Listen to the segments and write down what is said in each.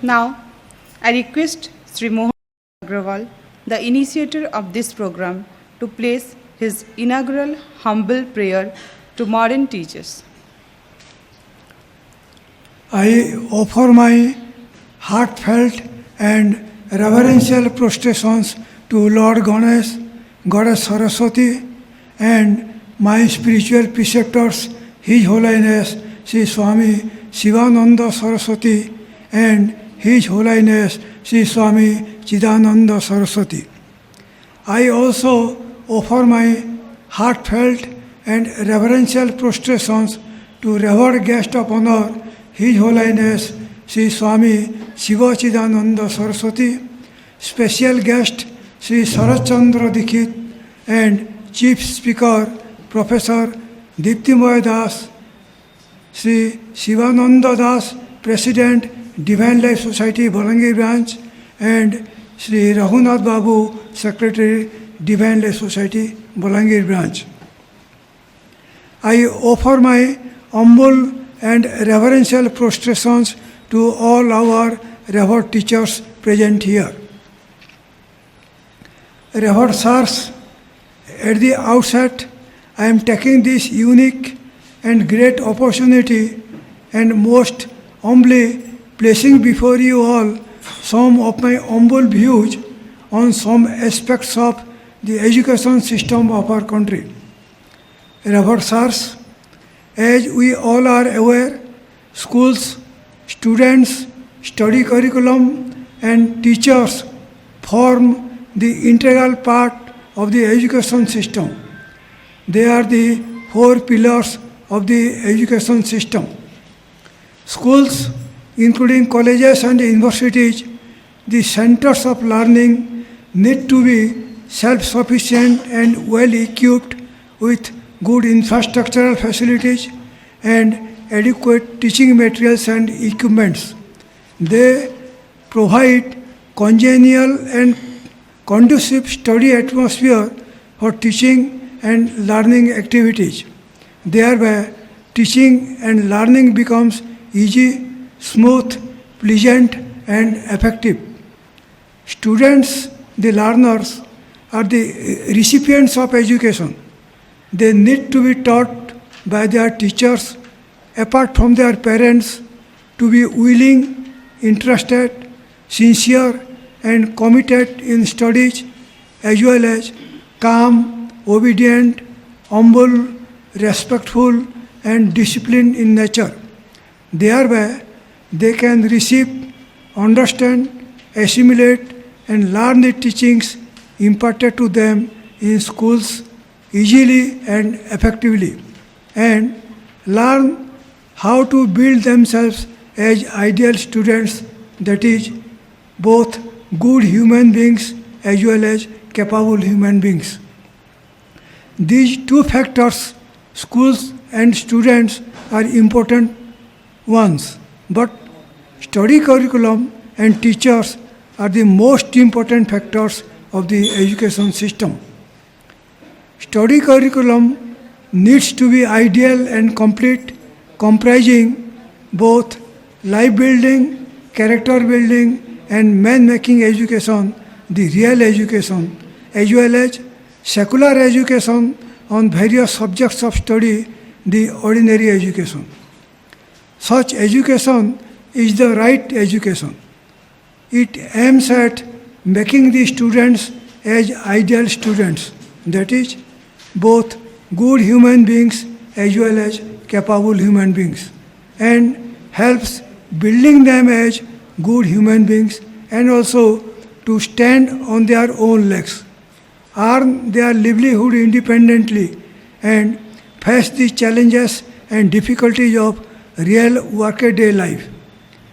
Now, I request Shri Mohan Agrawala, the initiator of this program, to place his inaugural humble prayer to modern teachers. I offer my heartfelt and reverential prostrations to Lord Ganesh, Goddess Saraswati, and my spiritual preceptors, His Holiness Sri Swami Shivananda Saraswati and His Holiness Sri Swami Chidananda Saraswati. I also offer my heartfelt and reverential prostrations to revered guest of honor, His Holiness Sri Swami Shiva Chidananda Saraswati, special guest Sri Sarat Chandra Dikshit, and Chief Speaker Professor Diptimoy Das, Sri Shivananda Das, President Divine Life Society Balangir Branch, and Sri Raghunath Babu, Secretary Divine Life Society Balangir Branch. I offer my humble and reverential prostrations to all our revered teachers present here. Revered sirs, at the outset, I am taking this unique and great opportunity and most humbly placing before you all some of my humble views on some aspects of the education system of our country. Revered sirs, as we all are aware, schools, students, study curriculum, and teachers form the integral part of the education system. They are the four pillars of the education system. Schools, including colleges and universities, the centers of learning, need to be self-sufficient and well-equipped with good infrastructural facilities and adequate teaching materials and equipments. They provide congenial and conducive study atmosphere for teaching and learning activities. Thereby, teaching and learning becomes easy, smooth, pleasant, and effective. Students, the learners, are the recipients of education. They need to be taught by their teachers, apart from their parents, to be willing, interested, sincere, and committed in studies, as well as calm, obedient, humble, respectful, and disciplined in nature. Thereby, they can receive, understand, assimilate, and learn the teachings imparted to them in schools easily and effectively, and learn how to build themselves as ideal students, that is, both good human beings as well as capable human beings. These two factors, schools and students, are important ones, but study curriculum and teachers are the most important factors of the education system. Study curriculum needs to be ideal and complete, comprising both life building, character building, and man-making education, the real education, as well as secular education on various subjects of study, the ordinary education. Such education is the right education. It aims at making the students as ideal students, that is, both good human beings as well as capable human beings, and helps building them as good human beings and also to stand on their own legs, earn their livelihood independently, and face the challenges and difficulties of real workaday life,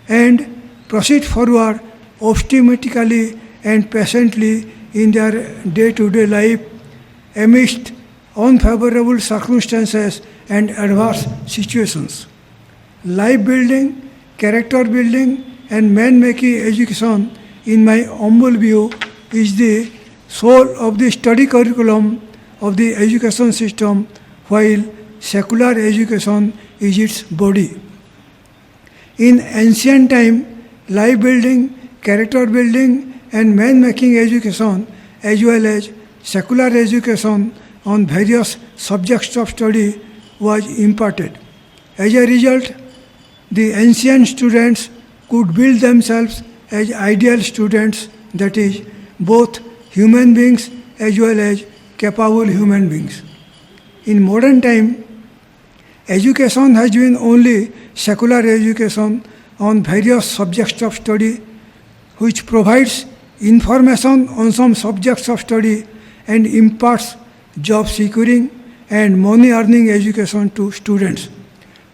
and proceed forward optimistically and patiently in their day-to-day life amidst unfavorable circumstances and adverse situations. Life building, character building, and man-making education, in my humble view, is the soul of the study curriculum of the education system, while secular education is its body. In ancient time, life building, character building, and man-making education, as well as secular education on various subjects of study was imparted. As a result, the ancient students could build themselves as ideal students, that is, both human beings as well as capable human beings. In modern time, education has been only secular education on various subjects of study, which provides information on some subjects of study and imparts job securing and money earning education to students.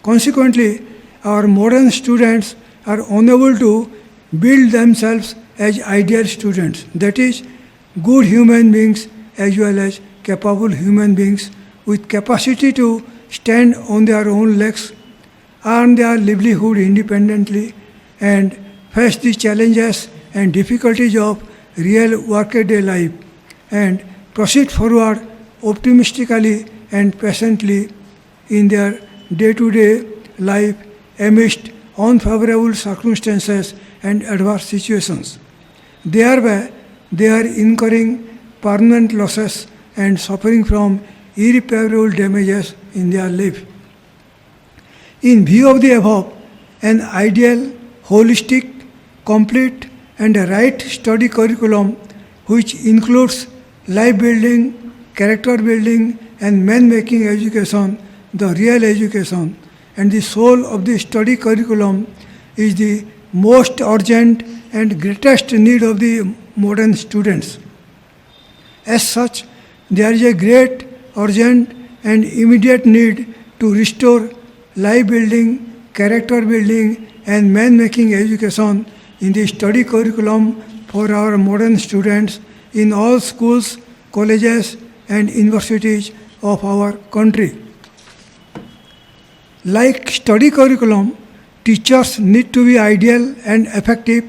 Consequently, our modern students are unable to build themselves as ideal students, that is, good human beings as well as capable human beings with capacity to stand on their own legs, earn their livelihood independently, and face the challenges and difficulties of real workaday life, and proceed forward optimistically and patiently in their day-to-day life amidst unfavorable circumstances and adverse situations. Thereby, they are incurring permanent losses and suffering from irreparable damages in their life. In view of the above, an ideal, holistic, complete, and a right study curriculum which includes life building, character building, and man-making education, the real education, and the soul of the study curriculum is the most urgent and greatest need of the modern students. As such, there is a great, urgent, and immediate need to restore life building, character building, and man-making education in the study curriculum for our modern students in all schools, colleges, and universities of our country. Like study curriculum, teachers need to be ideal and effective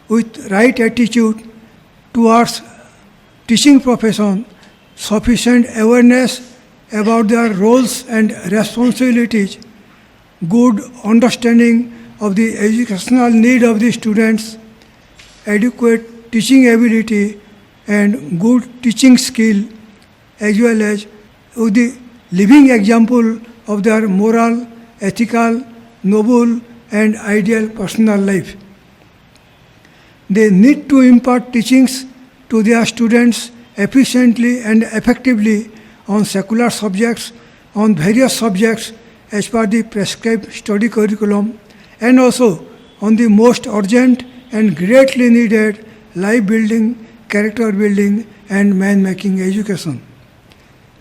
with right attitude towards teaching profession, sufficient awareness about their roles and responsibilities, good understanding of the educational need of the students, adequate teaching ability, and good teaching skill, as well as with the living example of their moral, ethical, noble, and ideal personal life. They need to impart teachings to their students efficiently and effectively on secular subjects, on various subjects as per the prescribed study curriculum, and also on the most urgent and greatly needed life building, character building, and man-making education.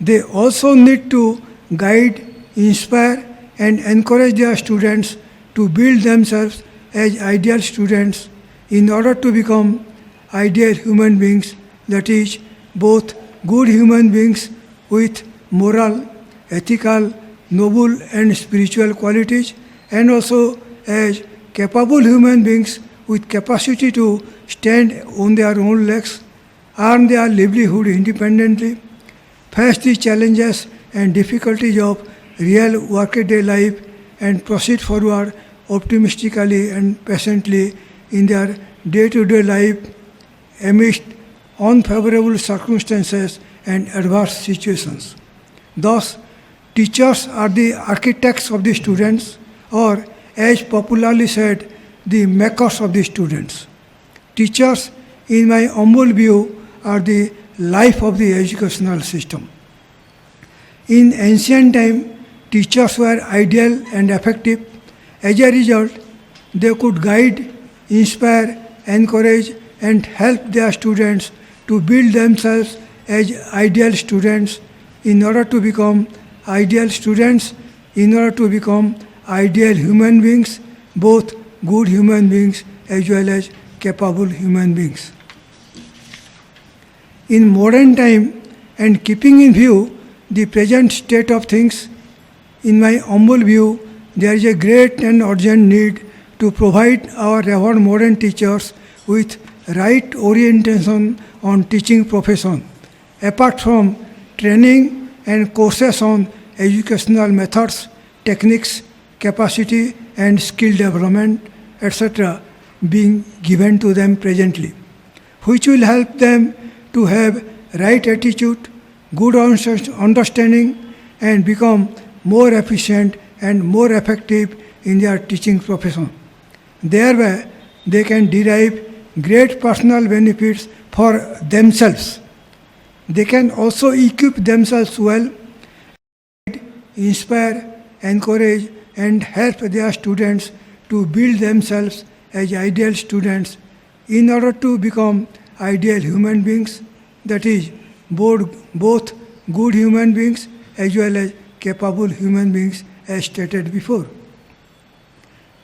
They also need to guide, inspire, and encourage their students to build themselves as ideal students in order to become ideal human beings, that is, both good human beings with moral, ethical, noble, and spiritual qualities, and also as capable human beings with capacity to stand on their own legs, earn their livelihood independently, face the challenges and difficulties of real workaday life, and proceed forward optimistically and patiently in their day-to-day life amidst unfavorable circumstances and adverse situations. Thus, teachers are the architects of the students, or as popularly said, the makers of the students. Teachers, in my humble view, are the life of the educational system. In ancient time, teachers were ideal and effective. As a result, they could guide, inspire, encourage, and help their students to build themselves as ideal students in order to become ideal students, in order to become ideal human beings, both good human beings as well as capable human beings. In modern time, and keeping in view the present state of things, in my humble view, there is a great and urgent need to provide our revered modern teachers with right orientation on teaching profession, apart from training and courses on educational methods, techniques, capacity and skill development, etc. being given to them presently, which will help them to have right attitude, good understanding, and become more efficient and more effective in their teaching profession. Thereby, they can derive great personal benefits for themselves. They can also equip themselves well, inspire, encourage, and help their students to build themselves as ideal students in order to become ideal human beings, that is, both good human beings as well as capable human beings, as stated before.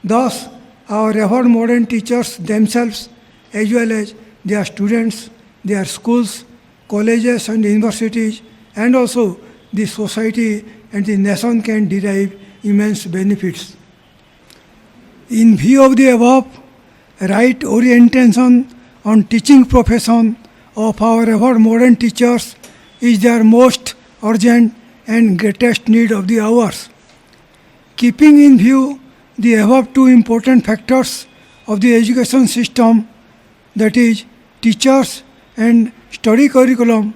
Thus, our revered modern teachers themselves, as well as their students, their schools, colleges and universities, and also the society and the nation can derive immense benefits. In view of the above, right orientation on teaching profession of our revered modern teachers is their most urgent and greatest need of the hours. Keeping in view the above two important factors of the education system, that is, teachers and study curriculum,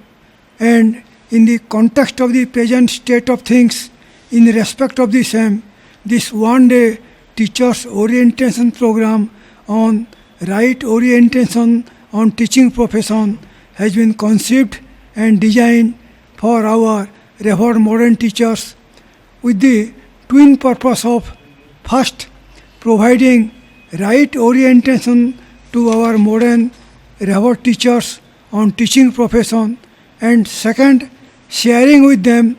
and in the context of the present state of things, in respect of the same, this one-day teachers orientation program on right orientation on teaching profession has been conceived and designed for our revered modern teachers with the twin purpose of first, providing right orientation to our modern revered teachers on teaching profession, and second, sharing with them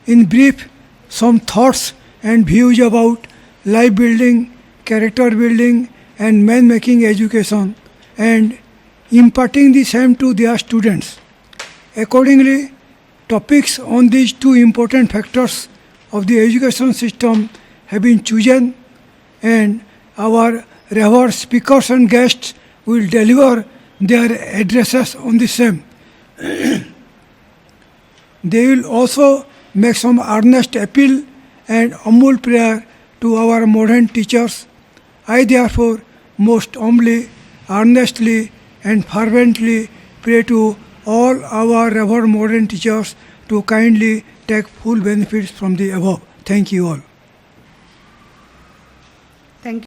in brief some thoughts and views about life building, character building and man-making education, and imparting the same to their students. Accordingly, topics on these two important factors of the education system have been chosen, and our revered speakers and guests will deliver their addresses on the same. They will also make some earnest appeal and humble prayer to our modern teachers. I therefore most humbly, earnestly and fervently pray to all our revered modern teachers to kindly take full benefits from the above. Thank you all.